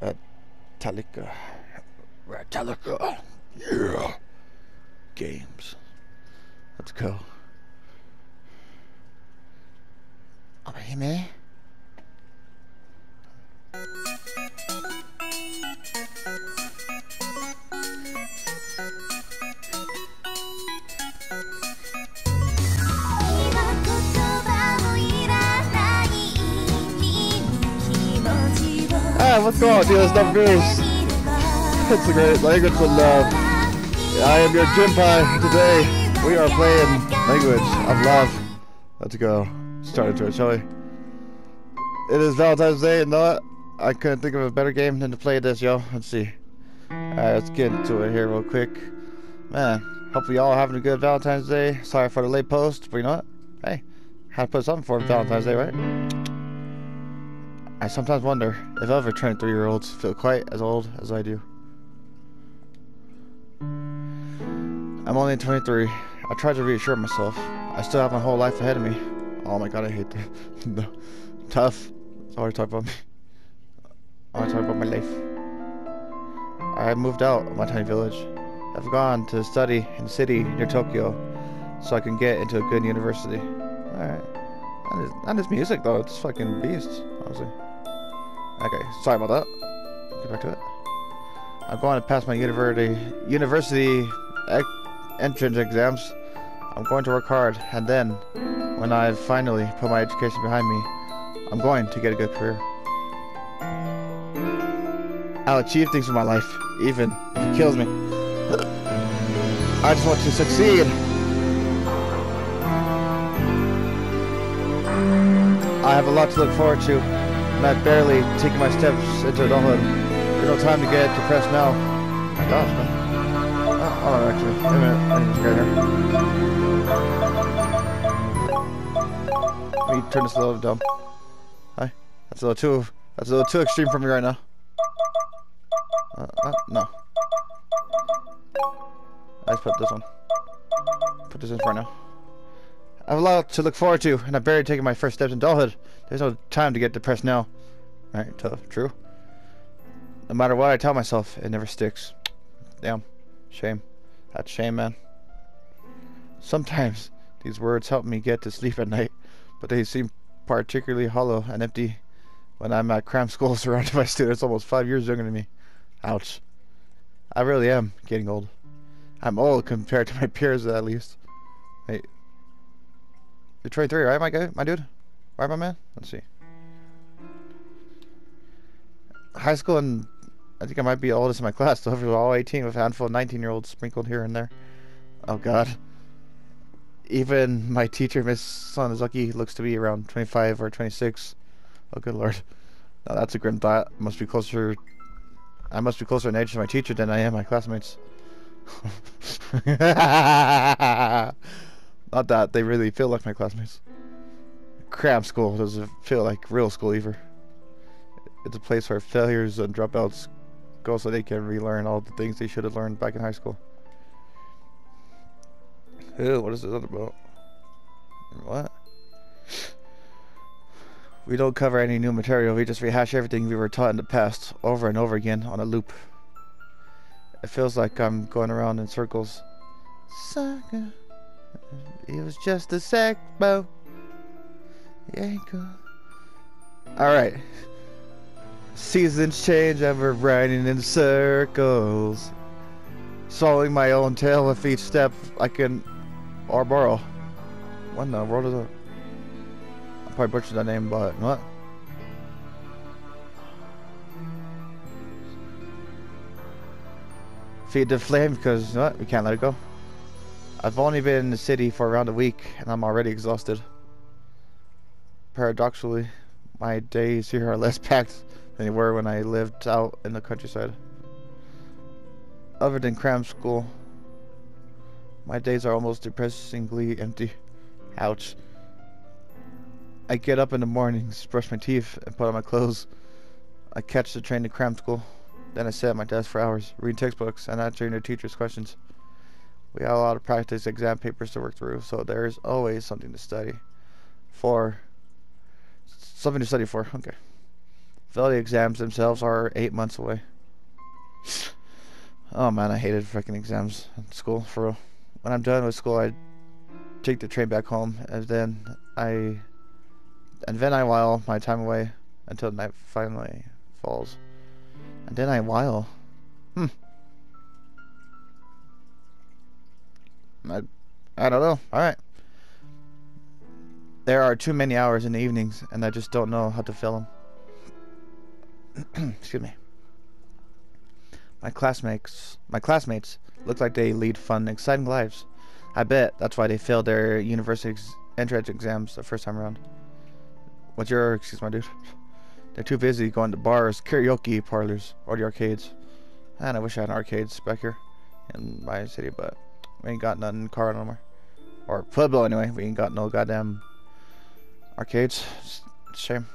Metallica. Metallica. Yeah. Games. Let's go. Oh, hey, man. Ah, what's going on, dude? It's not Bruce. It's a great language of love. I am your Jimpai. Today, we are playing Language of Love. Let's go. Start into it, shall we? It is Valentine's Day, and no, I couldn't think of a better game than to play this, yo. Let's see. Alright, let's get into it here real quick. Man, hopefully y'all are having a good Valentine's Day. Sorry for the late post, but you know what? Hey, had to put something for Valentine's Day, right? I sometimes wonder if other 23-year-olds feel quite as old as I do. I'm only 23. I try to reassure myself. I still have my whole life ahead of me. Oh my god, I hate that. No. Tough. That's all I talk about me. I want to talk about my life. I moved out of my tiny village. I've gone to study in the city near Tokyo so I can get into a good university. Alright. Not this music though, it's fucking beast, honestly. Okay, sorry about that. Get back to it. I'm going to pass my university entrance exams. I'm going to work hard, and then, when I finally put my education behind me, I'm going to get a good career. I'll achieve things in my life, even if it kills me. I just want to succeed. I have a lot to look forward to, and I've barely taken my steps into adulthood. There's no time to get depressed now. Oh my gosh, man. Oh, hold on, actually. Wait a minute. I need to get here. Let me turn this a little down. Hi. That's a little too extreme for me right now. No. Let's put this one. Put this in for now. I have a lot to look forward to, and I've barely taken my first steps in adulthood. There's no time to get depressed now. Right, tough, true. No matter what I tell myself, it never sticks. Damn. Shame. That's shame, man. Sometimes these words help me get to sleep at night, but they seem particularly hollow and empty when I'm at cram school surrounded by students almost 5 years younger than me. Ouch. I really am getting old. I'm old compared to my peers, at least. Hey. You're 23, right, my guy? My dude? Right, my man? Let's see. High school, and I think I might be the oldest in my class, so we're all 18 with a handful of 19-year-olds sprinkled here and there. Oh, God. Even my teacher, Miss Sanazuki, looks to be around 25 or 26. Oh, good lord. Now, that's a grim thought. I must be closer in age to my teacher than I am my classmates. Not that they really feel like my classmates. Cram school doesn't feel like real school either. It's a place where failures and dropouts go so they can relearn all the things they should have learned back in high school. Ew, what is this about? What? We don't cover any new material, we just rehash everything we were taught in the past, over and over again, on a loop. It feels like I'm going around in circles. Sucker. It was just a sec, bro. Yeah, cool. Alright. Seasons change and we're riding in circles. Swallowing my own tail with each step I can or borrow. What in the world is that? I probably butchered that name, but what? Feed the flame because, you know what? We can't let it go. I've only been in the city for around a week and I'm already exhausted. Paradoxically, my days here are less packed than they were when I lived out in the countryside. Other than cram school, my days are almost depressingly empty. Ouch. I get up in the mornings, brush my teeth, and put on my clothes. I catch the train to cram school. Then I sit at my desk for hours, reading textbooks and answering the teacher's questions. We have a lot of practice exam papers to work through, so there is always something to study for. Okay. Though the exams themselves are 8 months away. Oh man, I hated freaking exams at school, for real. When I'm done with school, I take the train back home, and then I while my time away until night finally falls. And then I while. I don't know. Alright. There are too many hours in the evenings, and I just don't know how to fill them. Excuse me. My classmates look like they lead fun, exciting lives. I bet that's why they failed their university entrance exams the first time around. What's your excuse, my dude? They're too busy going to bars, karaoke parlors, or the arcades. And I wish I had arcades back here in my city, but we ain't got none in Colorado no more. Or Pueblo anyway. We ain't got no goddamn arcades. It's a shame.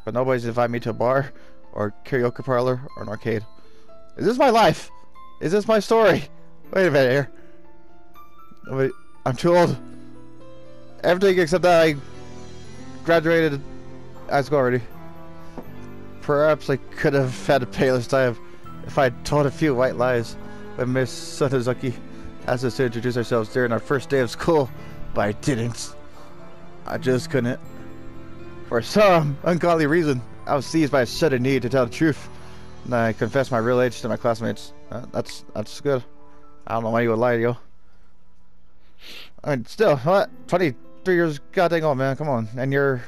But nobody's invited me to a bar or karaoke parlor or an arcade. Is this my life? Is this my story? Wait a minute here. Wait, I'm too old. Everything except that I graduated high school already. Perhaps I could have had a payless time if I had told a few white lies when Miss Satozuki asked us to introduce ourselves during our first day of school, but I didn't. I just couldn't. For some ungodly reason, I was seized by a sudden need to tell the truth, and I confessed my real age to my classmates. That's good. I don't know why you would lie, yo. I mean, still, what? 23 years goddamn old, man. Come on. And you're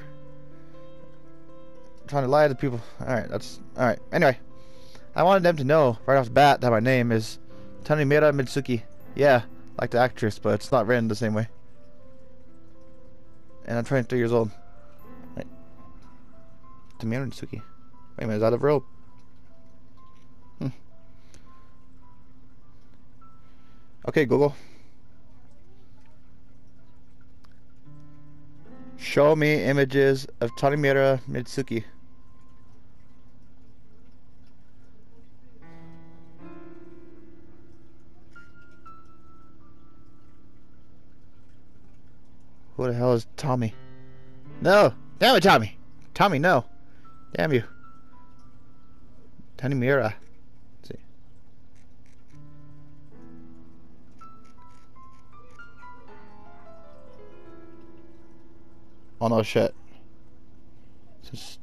trying to lie to people. Alright, that's... Alright, anyway. I wanted them to know, right off the bat, that my name is Tanimura Mitsuki. Yeah, like the actress, but it's not written the same way. And I'm 23 years old. Right. Tanimura Mitsuki. Wait a minute, is that a real... Okay, Google. Show me images of Tanimura Mitsuki. Who the hell is Tommy? No! Damn it, Tommy! Tommy, no! Damn you. Tanimura. Let's see. Oh no, shit. Since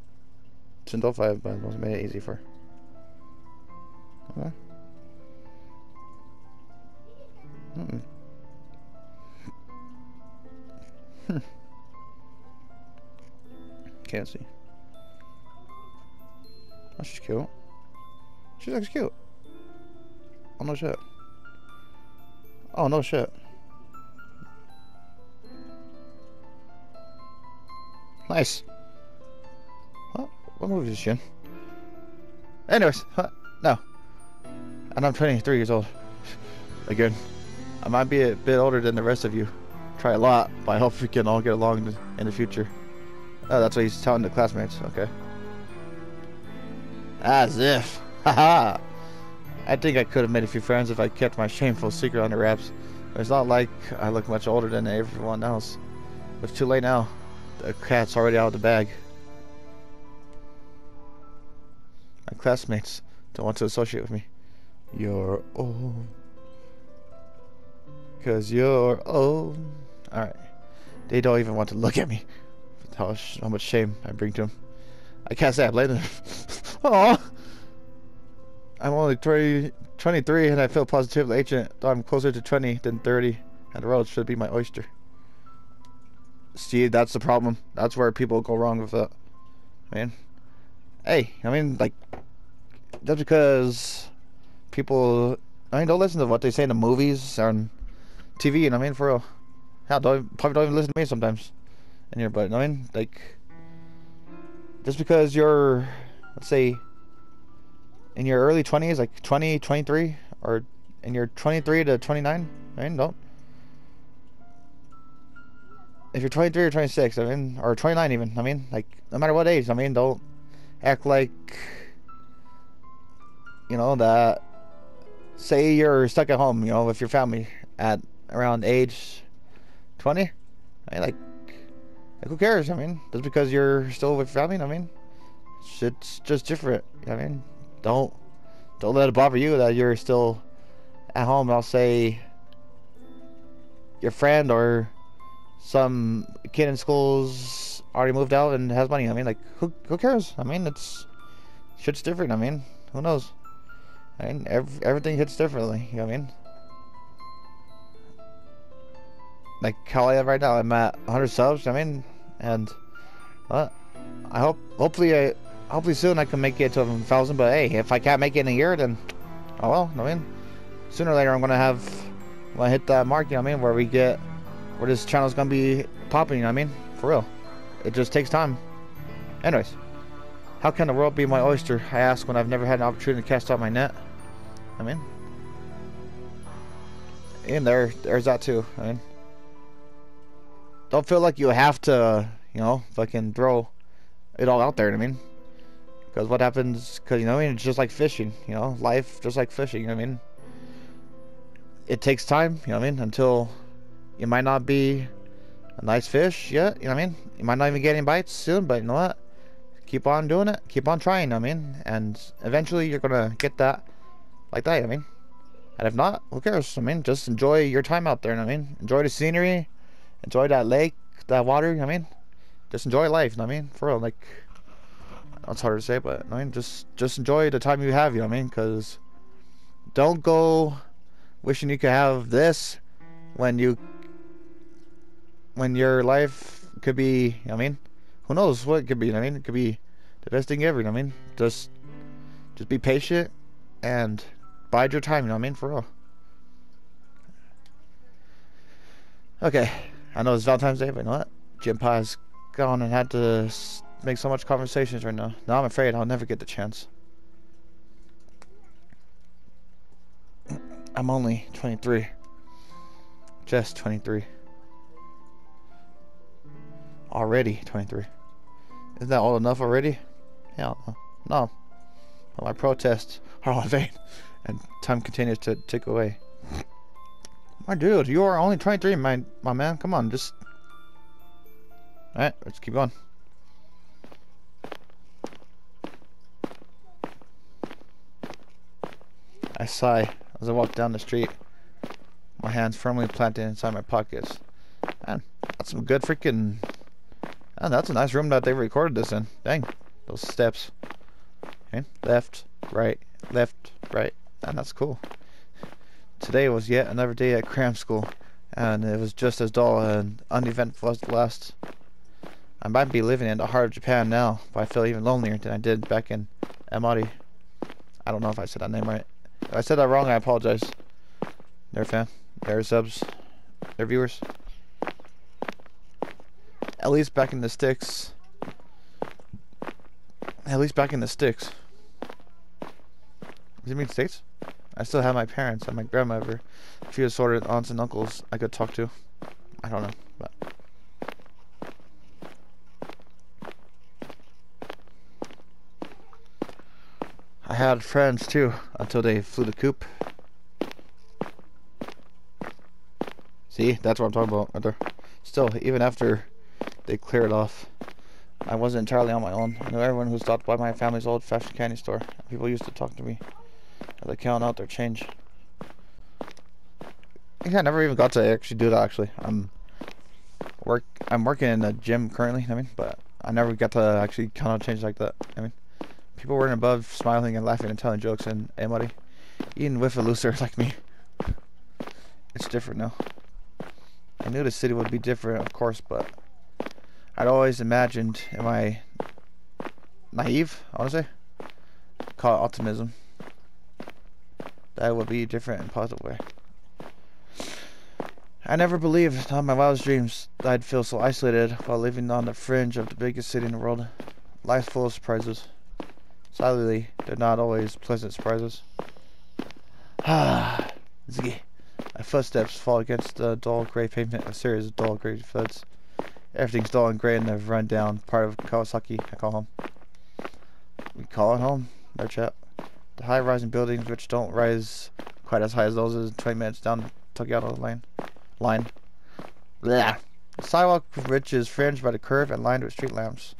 05, but it made it easy for. Okay. Can't see. Oh, she's cute. She looks cute. Oh no shit. Oh no shit. Nice. What movie is she in? Anyways, no. And I'm 23 years old. Again, I might be a bit older than the rest of you. Try a lot, but I hope we can all get along in the future. Oh, that's what he's telling the classmates. Okay. As if. Haha. I think I could have made a few friends if I kept my shameful secret under wraps. But it's not like I look much older than everyone else. But it's too late now. The cat's already out of the bag. My classmates don't want to associate with me. You're old. 'Cause you're old. Alright. They don't even want to look at me. How much shame I bring to them. I can't say I blame them. Aww. I'm only 23 and I feel positively ancient, though I'm closer to 20 than 30, and the road should be my oyster. See, that's the problem. That's where people go wrong with it. Man. Hey, I mean, like, just because people, I mean, don't listen to what they say in the movies or on TV, and I mean, for real. Hell, probably don't even listen to me sometimes. In here, but I mean, like, just because you're, let's say, in your early 20s, like 20, 23, or in your 23 to 29, I mean, don't. If you're 23 or 26, I mean, or 29 even, I mean, like, no matter what age, I mean, don't act like, you know, that, say you're stuck at home, you know, with your family at around age 20, I mean, like, who cares? I mean, just because you're still with your family, I mean, Shit's just different. You know what I mean? Don't let it bother you that you're still at home. I'll say your friend or some kid in school's already moved out and has money. I mean, like, who cares? I mean, shit's different. I mean, who knows? I mean, everything hits differently. You know what I mean? Like how I am right now, I'm at 100 subs. I mean, and hopefully soon I can make it to 1,000. But hey, if I can't make it in a year, then oh well. I mean, sooner or later I'm gonna hit that mark. You know what I mean? Where this channel's gonna be popping. You know what I mean? For real. It just takes time. Anyways, how can the world be my oyster? I ask when I've never had an opportunity to cast out my net. I mean, and there's that too. I mean, don't feel like you have to, you know, fucking throw it all out there. I mean, because what happens? Because you know, I mean, it's just like fishing. You know, life just like fishing. You know what I mean? It takes time. You know what I mean? Until you might not be a nice fish yet. You know what I mean? You might not even get any bites soon. But you know what? Keep on doing it. Keep on trying. You know what I mean? And eventually you're gonna get that like that. You know what I mean? And if not, who cares? I mean, just enjoy your time out there. You know what I mean? Enjoy the scenery. Enjoy that lake, that water. You know what I mean? Just enjoy life. You know what I mean? For real, like, that's hard to say, but I mean, just enjoy the time you have. You know what I mean? Because don't go wishing you could have this when your life could be. You know what I mean? Who knows what it could be? You know what I mean? It could be the best thing ever. You know what I mean? Just be patient and bide your time. You know what I mean? For real. Okay. I know it's Valentine's Day, but you know what? Jimpai's gone and had to make so much conversations right now. Now I'm afraid I'll never get the chance. I'm only 23. Just 23. Already 23. Isn't that old enough already? Hell no. No. But my protests are all in vain, and time continues to tick away. My dude, you are only 23, my man. Come on, just... Alright, let's keep going. I sigh as I walk down the street, my hands firmly planted inside my pockets. Man, that's some good freaking... Man, that's a nice room that they recorded this in. Dang, those steps. Okay, left, right, and that's cool. Today was yet another day at cram school, and it was just as dull and uneventful as the last. I might be living in the heart of Japan now, but I feel even lonelier than I did back in Amari. I don't know if I said that name right. If I said that wrong, I apologize. Their fan, their subs, their viewers. At least back in the sticks. Does it mean states? I still have my parents and my grandmother, a few assorted aunts and uncles I could talk to. I don't know, but... I had friends too, until they flew the coop. See, that's what I'm talking about right there. Still, even after they cleared off, I wasn't entirely on my own. I knew everyone who stopped by my family's old-fashioned candy store. People used to talk to me as they count out their change. I think I never even got to actually do that. Actually, I'm working in a gym currently. I mean, but I never got to actually count out change like that. I mean, people were above, smiling and laughing and telling jokes, and hey, buddy, eating with a loser like me. It's different now. I knew the city would be different, of course, but I'd always imagined, am I naive, I want to say? Call it optimism. That would be different in a positive way. I never believed, not in my wildest dreams, that I'd feel so isolated while living on the fringe of the biggest city in the world. Life's full of surprises. Sadly, they're not always pleasant surprises. Ziggy. My footsteps fall against the dull gray pavement, a series of dull gray thuds. Everything's dull and gray in the run-down part of Kawasaki I call home. We call it home, no chat. The high-rising buildings which don't rise quite as high as those is 20 minutes down Tokyo line. Blah. The sidewalk which is fringed by the curve and lined with street lamps.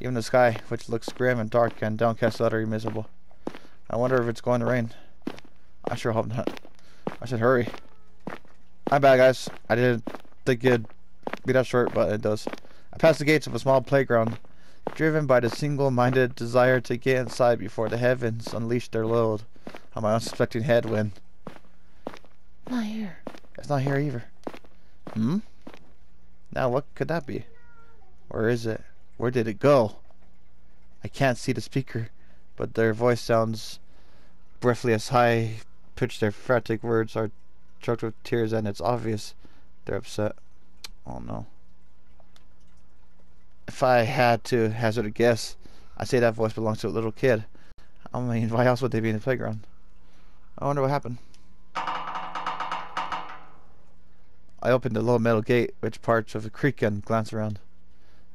Even the sky, which looks grim and dark and downcast, utterly miserable. I wonder if it's going to rain. I sure hope not. I should hurry. My bad, guys. I didn't think it'd be that short, but it does. I passed the gates of a small playground, driven by the single-minded desire to get inside before the heavens unleashed their load on my unsuspecting head when... Not here. It's not here either. Hmm? Now what could that be? Where is it? Where did it go? I can't see the speaker, but their voice sounds breathless, high-pitched. Their frantic words are choked with tears, and it's obvious they're upset. Oh no. If I had to hazard a guess, I'd say that voice belongs to a little kid. I mean, why else would they be in the playground? I wonder what happened. I opened the low metal gate, which parts of a creak, and glanced around.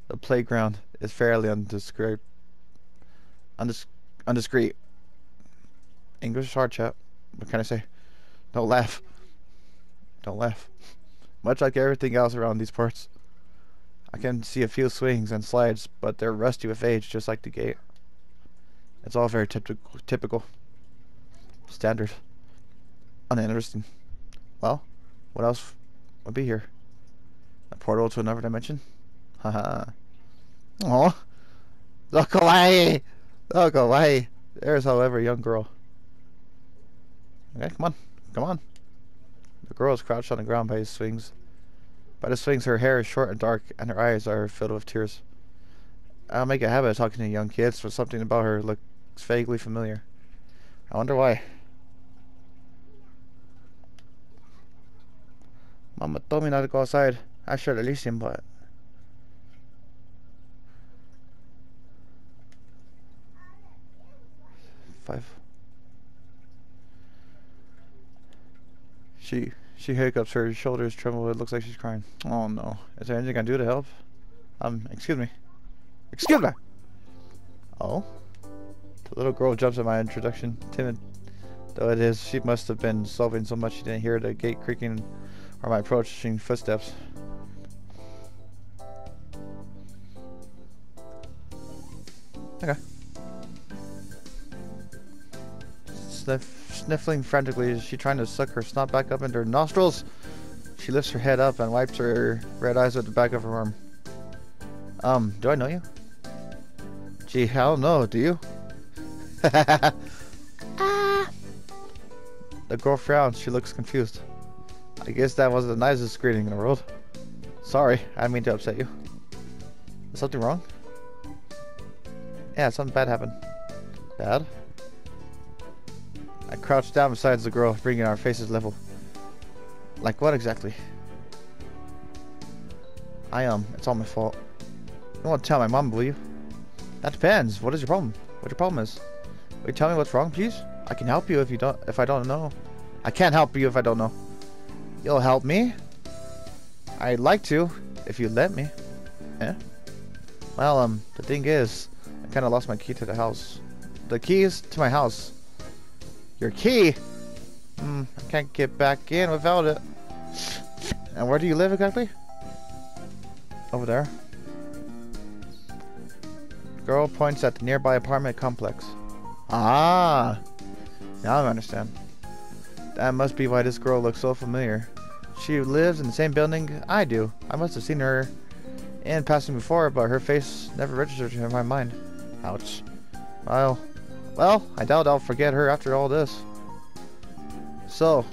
The playground is fairly undiscreet. English hardship. What can I say? Don't laugh. Don't laugh. Much like everything else around these parts. I can see a few swings and slides, but they're rusty with age, just like the gate. It's all very typical. Standard. Uninteresting. Well, what else would be here? A portal to another dimension? Haha. Aww. Look away! Look away! There's, however, a young girl. Okay, come on. Come on. The girl is crouched on the ground by the swings. By the swings, her hair is short and dark, and her eyes are filled with tears. I'll make a habit of talking to young kids, but something about her looks vaguely familiar. I wonder why. Mama told me not to go outside. I should have listened, but... She hiccups, her shoulders tremble, it looks like she's crying. Oh no. Is there anything I can do to help? Excuse me. Excuse me! Oh? The little girl jumps at my introduction, timid though it is. She must have been sobbing so much she didn't hear the gate creaking or my approaching footsteps. Okay. Sniffling frantically, is she trying to suck her snot back up into her nostrils? She lifts her head up and wipes her red eyes with the back of her arm. Do I know you? Gee, I don't know, do you? Ah. The girl frowns, she looks confused. I guess that wasn't the nicest greeting in the world. Sorry, I didn't mean to upset you. Is something wrong? Yeah, something bad happened. Bad? I crouched down beside the girl, bringing our faces level. Like what exactly? It's all my fault. You won't tell my mom, will you? That depends. What is your problem? What your problem is? Will you tell me what's wrong, please? I can help you if I don't know. I can't help you if I don't know. You'll help me? I'd like to, if you let me. Eh? Well, the thing is, I kinda lost my key to the house. The keys to my house. Your key? I can't get back in without it. And where do you live exactly? Over there. Girl points at the nearby apartment complex. Ah! Now I understand. That must be why this girl looks so familiar. She lives in the same building I do. I must have seen her in passing before, but her face never registered in my mind. Ouch. Well, I doubt I'll forget her after all this. So,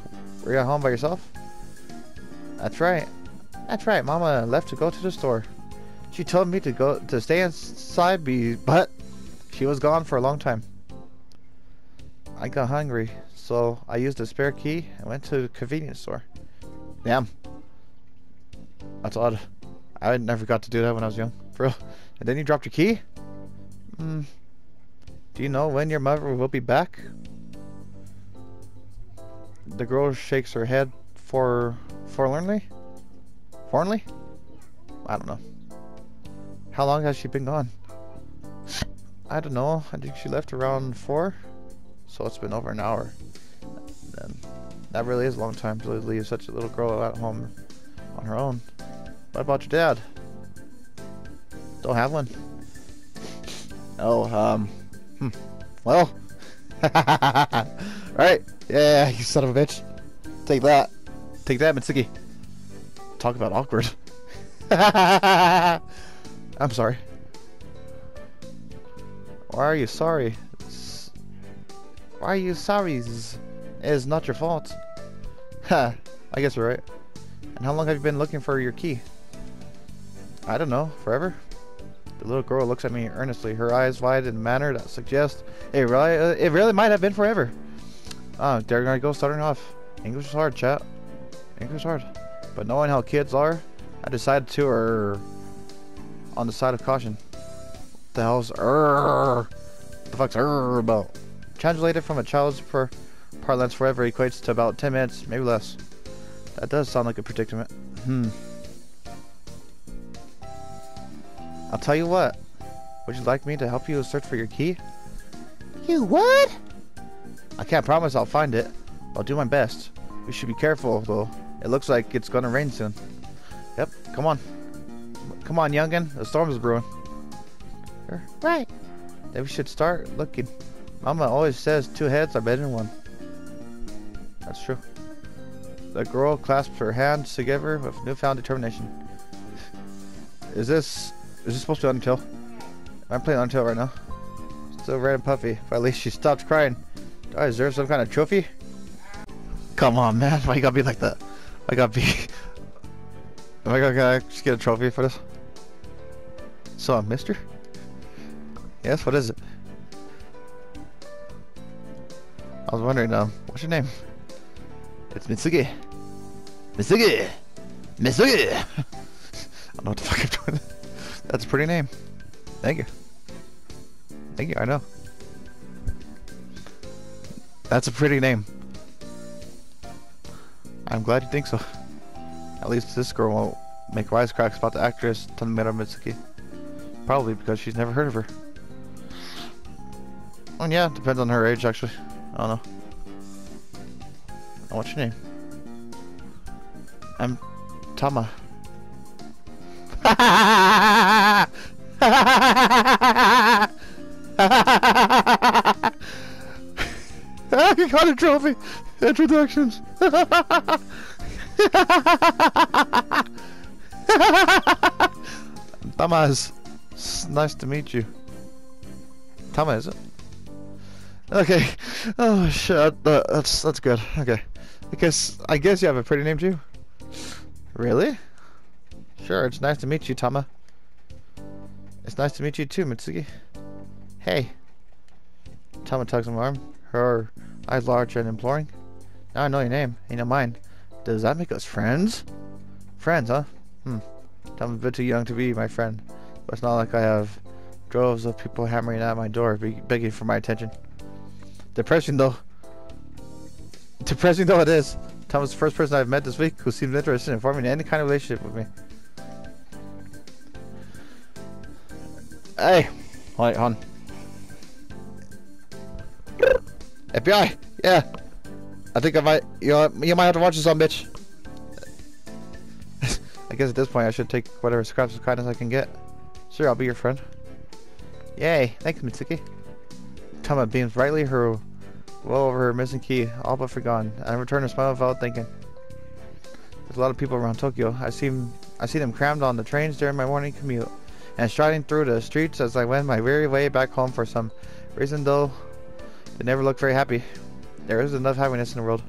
were you at home by yourself? That's right. That's right. Mama left to go to the store. She told me to stay inside, but she was gone for a long time. I got hungry, so I used a spare key and went to the convenience store. Damn. That's odd. I never got to do that when I was young. For real. And then you dropped your key? Do you know when your mother will be back? The girl shakes her head forlornly? Forlornly? I don't know. How long has she been gone? I don't know. I think she left around 4. So it's been over an hour. And that really is a long time to leave such a little girl at home on her own. What about your dad? Don't have one. Oh, well. Alright. Yeah, you son of a bitch. Take that. Take that, Mitsuki. Talk about awkward. I'm sorry. Why are you sorry? Why are you sorry? It is not your fault. Ha, I guess you're right. And how long have you been looking for your key? I don't know. Forever? The little girl looks at me earnestly, her eyes wide in a manner that suggests it really might have been forever. Oh, there I go, starting off. English is hard, chat. English is hard. But knowing how kids are, I decided to err on the side of caution. What the hell's err? What the fuck's err about? Translated from a child's parlance, forever equates to about 10 minutes, maybe less. That does sound like a predicament. I'll tell you what. Would you like me to help you search for your key? You what? I can't promise I'll find it. I'll do my best. We should be careful, though. It looks like it's gonna rain soon. Yep, come on. Come on, youngin'. The storm is brewing. Right. Then we should start looking. Mama always says 2 heads are better than 1. That's true. The girl clasped her hands together with newfound determination. Is this supposed to be Undertale? I'm playing Undertale right now. Still red and puffy, but at least she stopped crying. Do I deserve some kind of trophy? Come on, man. Why you gotta be like that? I gotta be... Am I gonna just get a trophy for this? So, mister? Yes, what is it? I was wondering, what's your name? It's Mitsuki. Mitsuki! Mitsuki! I don't know what the fuck I'm doing. That's a pretty name. Thank you. Thank you, I know. That's a pretty name. I'm glad you think so. At least this girl won't make wisecracks about the actress Tanimura Mitsuki. Probably because she's never heard of her. Oh yeah, depends on her age actually. I don't know. And what's your name? I'm Tama. I got a trophy. Introductions. Tama, it's nice to meet you. Tama, is it? Okay. Oh shit. That's good. Okay. I guess you have a pretty name too. Really? Sure. It's nice to meet you, Tama. It's nice to meet you too, Mitsuki. Hey. Tama tugs my arm. Her eyes large and imploring. Now I know your name. You know mine. Does that make us friends? Friends, huh? I'm a bit too young to be my friend. But it's not like I have droves of people hammering at my door begging for my attention. Depressing though it is. Tom was the first person I've met this week who seemed interested in forming any kind of relationship with me. Hey! Wait, hon. FBI! Yeah! I think I might, you might have to watch this on, bitch. I guess at this point I should take whatever scraps of kindness I can get. Sure, I'll be your friend. Yay! Thanks, Mitsuki. Tama beams brightly, her well over her missing key, all but forgotten, and returned a smile without thinking. There's a lot of people around Tokyo. I see them crammed on the trains during my morning commute, and striding through the streets as I wend my weary way back home for some reason, though they never look very happy. There is enough happiness in the world.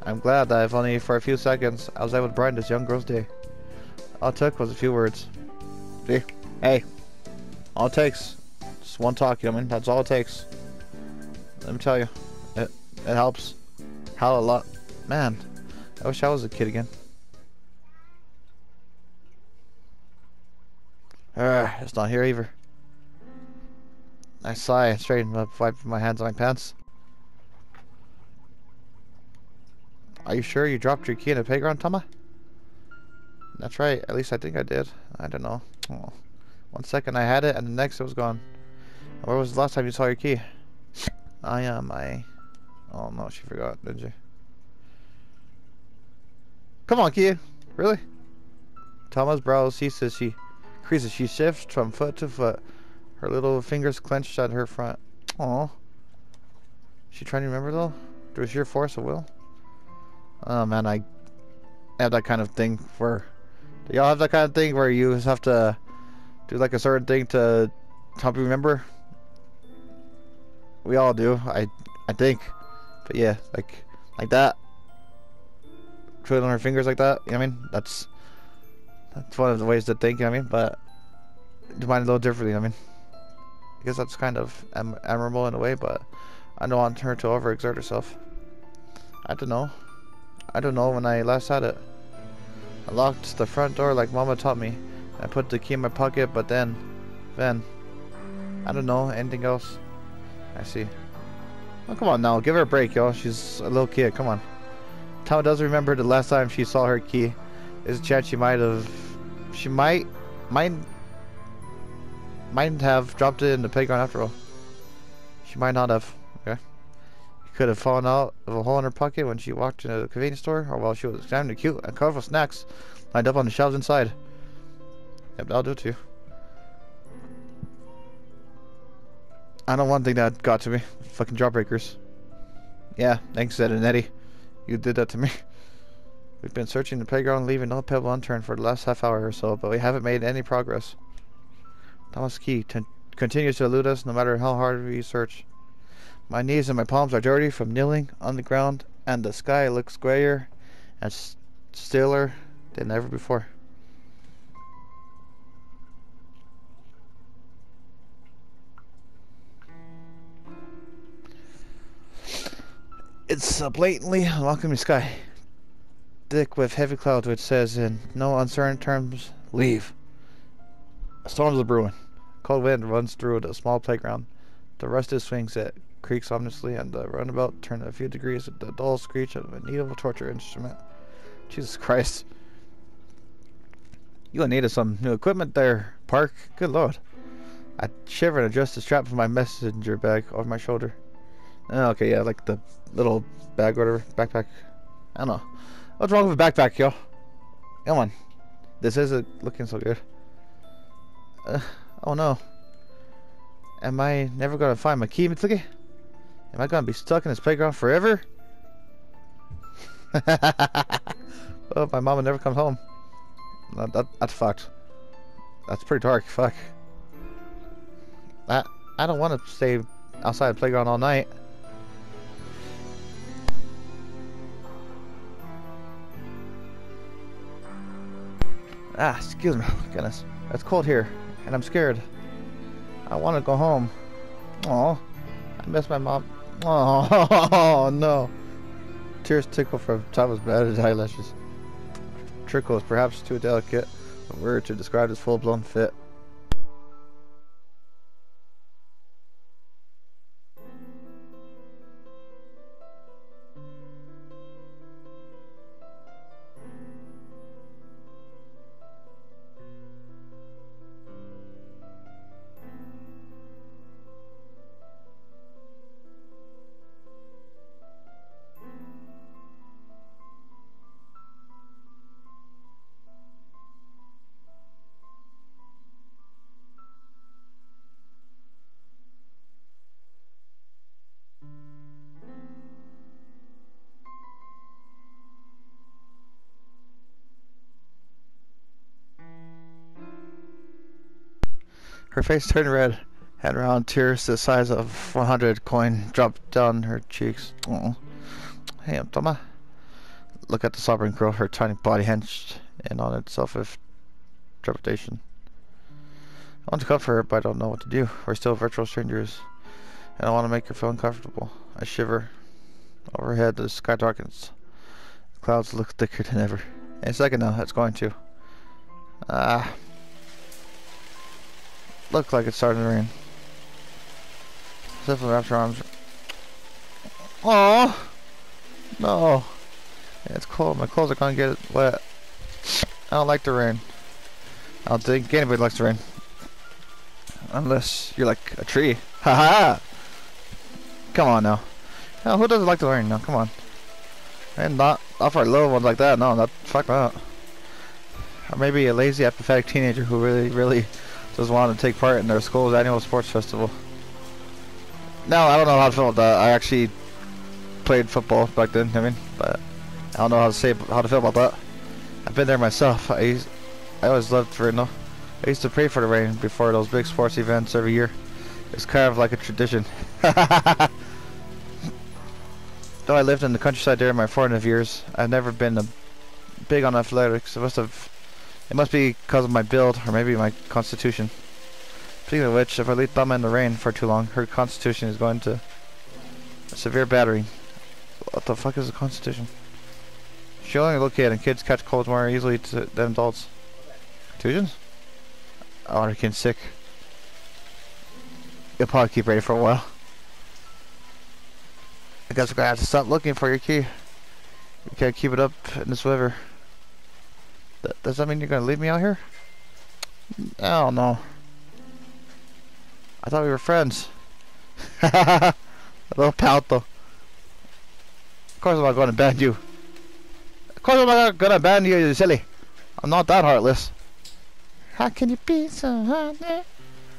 I'm glad that if only for a few seconds I was able to brighten this young girl's day. All it took was a few words. See? Hey. All it takes. Just one talk, you know what I mean? That's all it takes. Let me tell you. It helps. Hell a lot. Man. I wish I was a kid again. It's not here either. I sigh and straighten up, wiping my hands on my pants. Are you sure you dropped your key in the playground, Tama? That's right. At least I think I did. I don't know. Oh. 1 second I had it, and the next it was gone. Where was the last time you saw your key? Oh no, she forgot, did you? Come on, Kia. Really? Tama's brow creases. She shifts from foot to foot. Her little fingers clenched at her front. Aw. She trying to remember though? Through sheer force of will? Oh man, I have that kind of thing where... Do y'all have that kind of thing where you just have to do like a certain thing to help you remember? We all do, I think. But yeah, like that. Twiddling her fingers like that, you know what I mean? That's one of the ways to think, you know what I mean? But do mine a little differently, you know what I mean? I guess that's kind of admirable in a way, but I don't want her to overexert herself. I don't know. I don't know when I last had it. I locked the front door like Mama taught me. I put the key in my pocket, but then, I don't know, anything else. I see. Oh, come on now, give her a break, y'all. She's a little kid, come on. Tama doesn't remember the last time she saw her key. There's a chance she might have dropped it in the playground after all. She might not have, okay? It could have fallen out of a hole in her pocket when she walked into the convenience store, or while she was examining the cute and colorful snacks lined up on the shelves inside. Yep, that'll do it too. I know one thing that got to me. Fucking jawbreakers. Yeah, thanks, Ed and Eddie. You did that to me. We've been searching the playground, leaving no pebble unturned for the last half hour or so, but we haven't made any progress. Thomas Key continues to elude us no matter how hard we search. My knees and my palms are dirty from kneeling on the ground, and the sky looks grayer and stiller than ever before. It's a blatantly welcoming sky, thick with heavy clouds, which says in no uncertain terms, leave. Storms are brewing. Cold wind runs through the small playground. The rusted swing set creaks ominously, and the runabout turned a few degrees with the dull screech of a needle torture instrument. Jesus Christ. You needed some new equipment there, Park. Good lord. I shiver and adjust the strap of my messenger bag over my shoulder. Oh, okay, yeah, like the little bag or whatever. Backpack. I don't know. What's wrong with a backpack, yo? Come on. This isn't looking so good. Oh no. Am I never gonna find my key, Mitsuki? Am I gonna be stuck in this playground forever? Oh, my mama never comes home. That's fucked. That's pretty dark. Fuck. I don't want to stay outside the playground all night. Ah, excuse me. Goodness. It's cold here, and I'm scared. I want to go home. Aw, I miss my mom. Oh no. Tears tickle from Tama's battered eyelashes. Trickle is perhaps too delicate a word to describe this full-blown fit. Her face turned red, and round tears the size of 100 coin dropped down her cheeks. Oh, hey, Tama. Look at the sobbing girl, her tiny body hinged in on itself with trepidation. I want to comfort her, but I don't know what to do. We're still virtual strangers, and I want to make her feel uncomfortable. I shiver. Overhead, the sky darkens. The clouds look thicker than ever. In a second now, it's going to. Looked like it's starting to rain. Stephanie wrapped her arms. Oh no! Yeah, it's cold. My clothes are gonna get wet. I don't like the rain. I don't think anybody likes the rain, unless you're like a tree. Haha! Come on now. Now, who doesn't like the rain? No, come on. And not for little ones like that. No, fuck that. Or maybe a lazy, apathetic teenager who really just wanted to take part in their school's annual sports festival. Now, I don't know how to feel about that. I actually played football back then, I mean, but I don't know how to feel about that. I've been there myself. I always loved rain though. I used to pray for the rain before those big sports events every year. It's kind of like a tradition. Though I lived in the countryside during my formative years, I've never been big on athletics. It must be because of my build, or maybe my constitution. Speaking of which, if I leave Thumb in the rain for too long, her constitution is going to a severe battering. What the fuck is a constitution? She's only a little kid, and kids catch colds more easily than adults. Contusions? Oh, her kid's sick. You'll probably keep ready for a while. I guess we're gonna have to stop looking for your key. We can't keep it up in this weather. Does that mean you're gonna leave me out here? Oh no. I thought we were friends. A little pout though. Of course I'm not gonna ban you. Of course I'm not gonna ban you, you silly. I'm not that heartless. How can you be so heartless?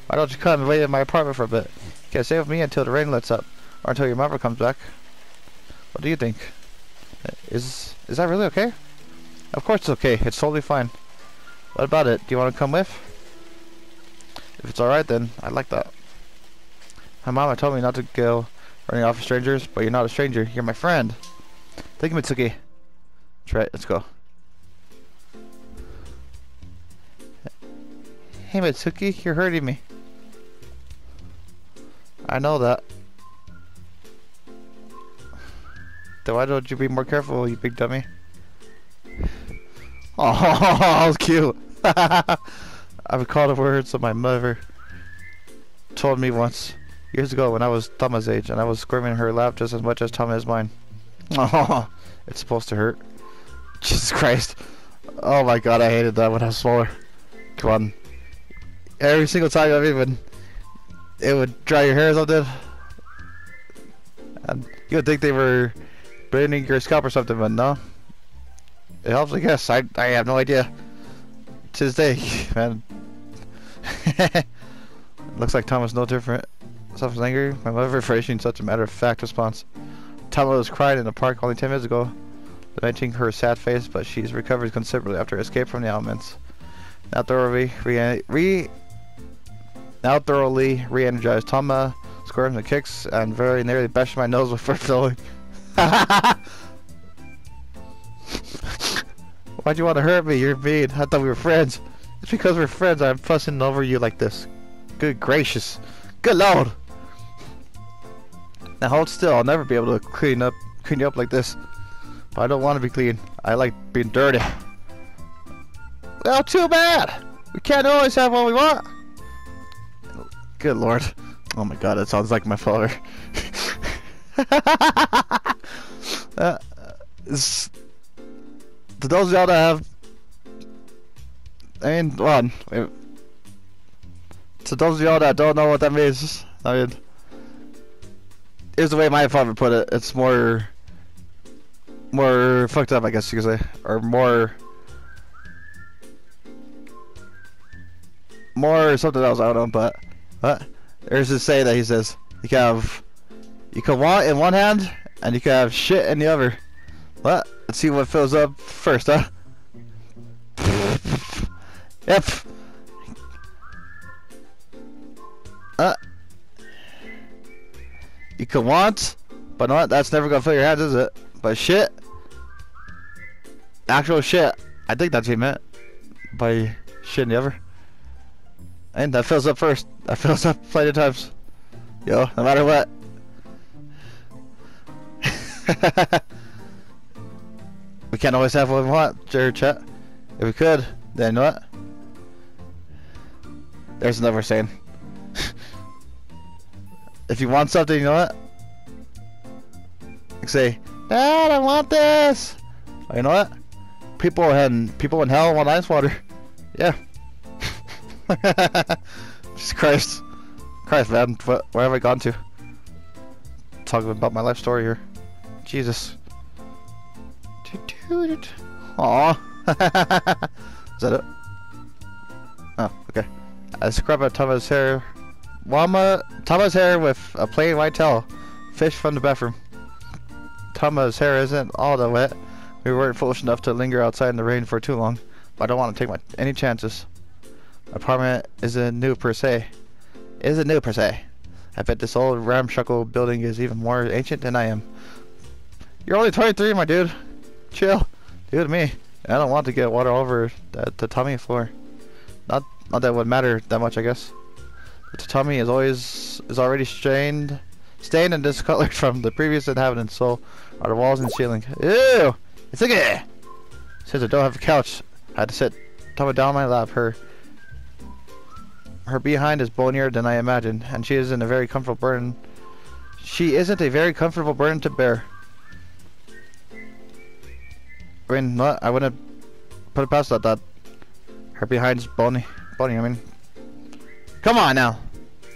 Why don't you come and wait in my apartment for a bit? You can't stay with me until the rain lets up. Or until your mother comes back. What do you think? Is that really okay? Of course it's okay. It's totally fine. What about it? Do you want to come with? If it's alright then, I'd like that. My mama told me not to go running off with strangers, but you're not a stranger. You're my friend. Thank you, Mitsuki. That's right. Let's go. Hey, Mitsuki. You're hurting me. I know that. Then why don't you be more careful, you big dummy? Oh, that was cute. I recall the words of my mother told me once, years ago when I was Tama's age, and I was squirming in her lap just as much as Tama is mine. Oh, it's supposed to hurt. Jesus Christ. Oh my god, I hated that when I was smaller. Come on. Every single time it would dry your hair or something. And you would think they were burning your scalp or something, but no. It helps, I guess. I have no idea. To this day, man. Looks like Tom was no different. Self was angry. My mother phrasing such a matter-of-fact response. Tom was crying in the park only 10 minutes ago, lamenting her sad face, but she's recovered considerably after escape from the elements. Now thoroughly re-energized, Tama squirmed and kicks and very nearly bashed my nose before filling. Why'd you want to hurt me? You're mean. I thought we were friends. It's because we're friends I'm fussing over you like this. Good gracious. Good lord. Now hold still. I'll never be able to clean you up like this. But I don't want to be clean. I like being dirty. Well, too bad. We can't always have what we want. Good lord. Oh my god, that sounds like my father. To those of y'all that have, to those of y'all that don't know what that means, here's the way my father put it. It's more fucked up, I guess you could say, or more something else. I don't know, but there's this saying that he says you can want in one hand and you can have shit in the other. What? Let's see what fills up first, huh? Yep. You can want, but not. That's never gonna fill your hands, is it? But shit, actual shit. I think that's what he meant by shit in the other. And that fills up first. That fills up plenty of times. Yo, no matter what. We can't always have what we want, Jared Chat. If we could, then what? There's another saying. If you want something, you know what? Like say, Dad, I want this. Oh, you know what? People in hell want ice water. Yeah. Jesus Christ, man, where have I gone to? Talking about my life story here. Jesus. Aww. Is that it? Oh, okay. I scrub at Tama's hair. Tama's hair with a plain white towel. Fish from the bathroom. Tama's hair isn't all that wet. We weren't foolish enough to linger outside in the rain for too long, but I don't want to take any chances. Apartment isn't new per se. I bet this old ramshackle building is even more ancient than I am. You're only 23, my dude. Chill. Dude, me. I don't want to get water over the tatami floor. Not that it would matter that much, I guess. The tatami is already stained and discolored from the previous inhabitants, so are the walls and ceiling. Ew! It's okay! Since I don't have a couch, I had to sit Tama down on my lap. Her behind is bonier than I imagined, and she isn't a very comfortable burden. She isn't a very comfortable burden to bear. I mean, what? I wouldn't put it past that her behind's bony, I mean. Come on now!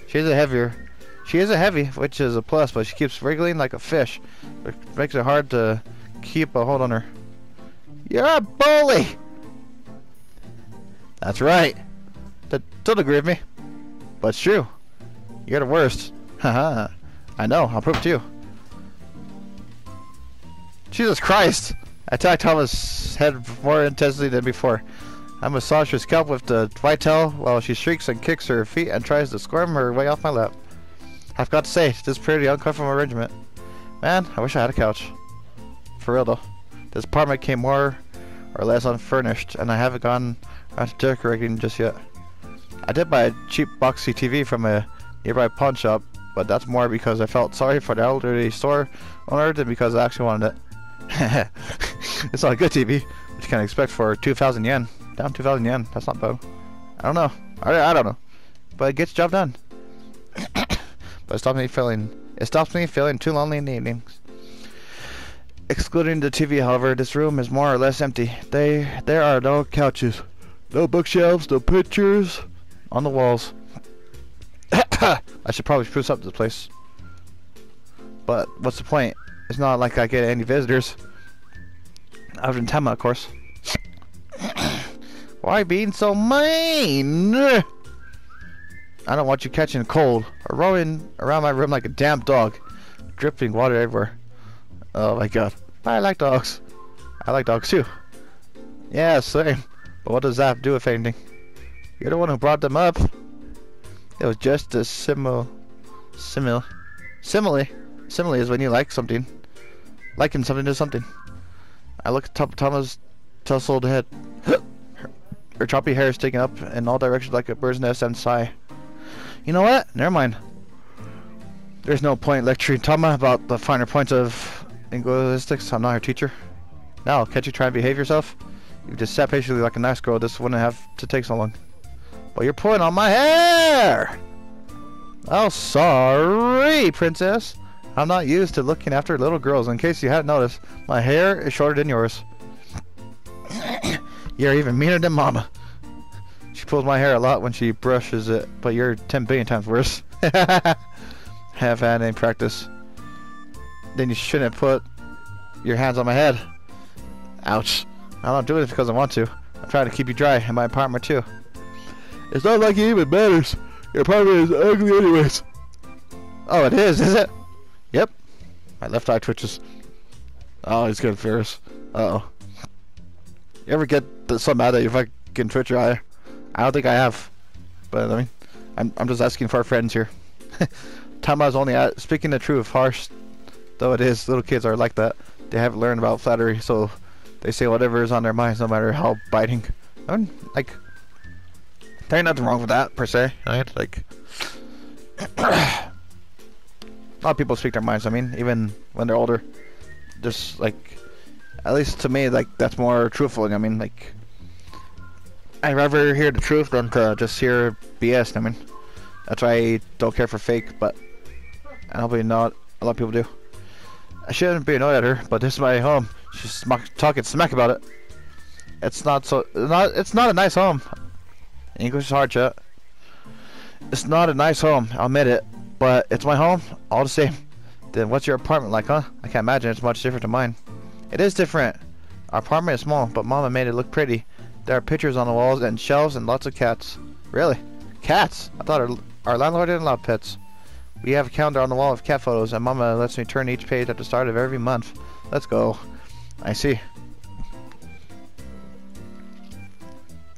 She is a heavy, which is a plus, but she keeps wriggling like a fish. It makes it hard to keep a hold on her. You're a bully! That's right. Don't agree with me. But it's true. You're the worst. Haha. I know, I'll prove it to you. Jesus Christ! I attacked Tama's head more intensely than before. I massage her scalp with the white towel while she shrieks and kicks her feet and tries to squirm her way off my lap. I've got to say, this is pretty uncomfortable arrangement. Man, I wish I had a couch. For real though. This apartment came more or less unfurnished, and I haven't gone around to decorating just yet. I did buy a cheap boxy TV from a nearby pawn shop, but that's more because I felt sorry for the elderly store owner than because I actually wanted it. It's not a good TV, which you can expect for 2,000 yen. Down 2,000 yen, that's not bad. I don't know. I don't know. But it gets the job done. But it stops me feeling too lonely in the evenings. Excluding the TV, however, this room is more or less empty. There are no couches, no bookshelves, no pictures on the walls. I should probably spruce up this place. But what's the point? It's not like I get any visitors. Other than Tama, of course. Why being so mean? I don't want you catching a cold or rolling around my room like a damn dog, dripping water everywhere. Oh my god. I like dogs. I like dogs too. Yeah, same. But what does that have to do with anything? You're the one who brought them up. It was just a simile is when you like something. Liking something to something. I look at Tama's tousled head. Her choppy hair is sticking up in all directions like a bird's nest and sigh. You know what? Never mind. There's no point lecturing Tama about the finer points of linguistics. I'm not her teacher. Now, can't you try and behave yourself? You just sat patiently like a nice girl. This wouldn't have to take so long. But you're pulling on my hair! Oh, sorry, princess. I'm not used to looking after little girls. In case you hadn't noticed, my hair is shorter than yours. You're even meaner than Mama. She pulls my hair a lot when she brushes it, but you're 10 billion times worse. Have had any practice. Then you shouldn't put your hands on my head. Ouch. I'm not doing this because I want to. I'm trying to keep you dry in my apartment too. It's not like it even matters. Your apartment is ugly anyways. Oh, it is it? Yep. My left eye twitches. Oh, he's getting fierce. Uh-oh. You ever get so mad that you fucking twitch your eye? I don't think I have. But, I mean, I'm just asking for our friends here. Tama's only speaking the truth, harsh though it is. Little kids are like that. They haven't learned about flattery, so they say whatever is on their minds, no matter how biting. I mean, like, there ain't nothing wrong with that, per se. Right? Like, a lot of people speak their minds. I mean, even when they're older. Just, like, at least to me, like, that's more truthful. I mean, like, I'd rather hear the truth than to just hear BS. I mean, that's why I don't care for fake, but I probably not a lot of people do. I shouldn't be annoyed at her, but this is my home. She's talking smack about it. It's not a nice home. English is hard, chat. It's not a nice home, I'll admit it, but it's my home, all the same. Then what's your apartment like, huh? I can't imagine it's much different than mine. It is different. Our apartment is small, but Mama made it look pretty. There are pictures on the walls and shelves and lots of cats. Really? Cats! I thought our landlord didn't allow pets. We have a calendar on the wall of cat photos, and Mama lets me turn each page at the start of every month. Let's go. I see.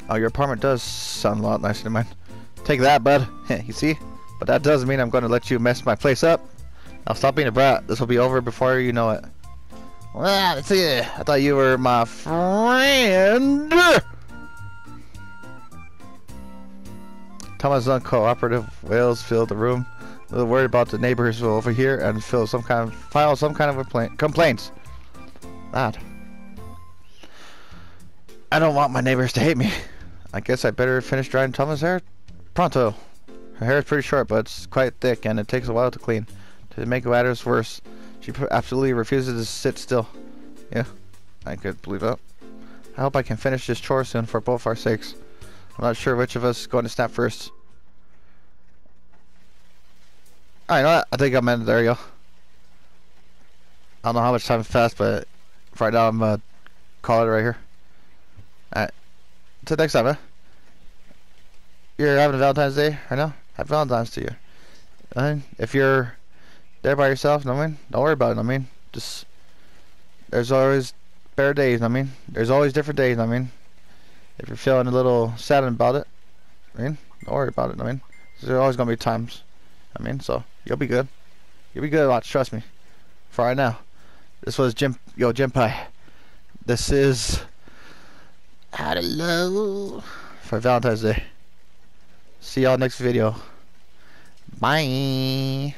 Oh, your apartment does sound a lot nicer than mine. Take that, bud. You see? But that doesn't mean I'm going to let you mess my place up. Now stop being a brat. This will be over before you know it. Well, let's see. I thought you were my friend. Thomas' uncooperative wails filled the room. A little worried about the neighbors will overhear and file some kind of complaints. That. I don't want my neighbors to hate me. I guess I better finish drying Thomas' hair pronto. Her hair is pretty short, but it's quite thick, and it takes a while to clean. To make matters worse, she absolutely refuses to sit still. Yeah, I could believe that. I hope I can finish this chore soon for both our sakes. I'm not sure which of us is going to snap first. Alright, you know what? I think I'm in. There you go. I don't know how much time passed, but for right now, I'm gonna call it right here. Alright. Until next time, huh? You're having a Valentine's Day right now? Happy Valentine's to you. And if you're there by yourself, know what I mean? Don't worry about it, know what I mean? Just, there's always better days, know what I mean? There's always different days, know what I mean? If you're feeling a little sad about it, I mean, don't worry about it, know what I mean? There's always gonna be times, I mean, so you'll be good. You'll be good, watch, trust me. For right now, this was Jimpai. This is hello for Valentine's Day. See y'all next video. Bye.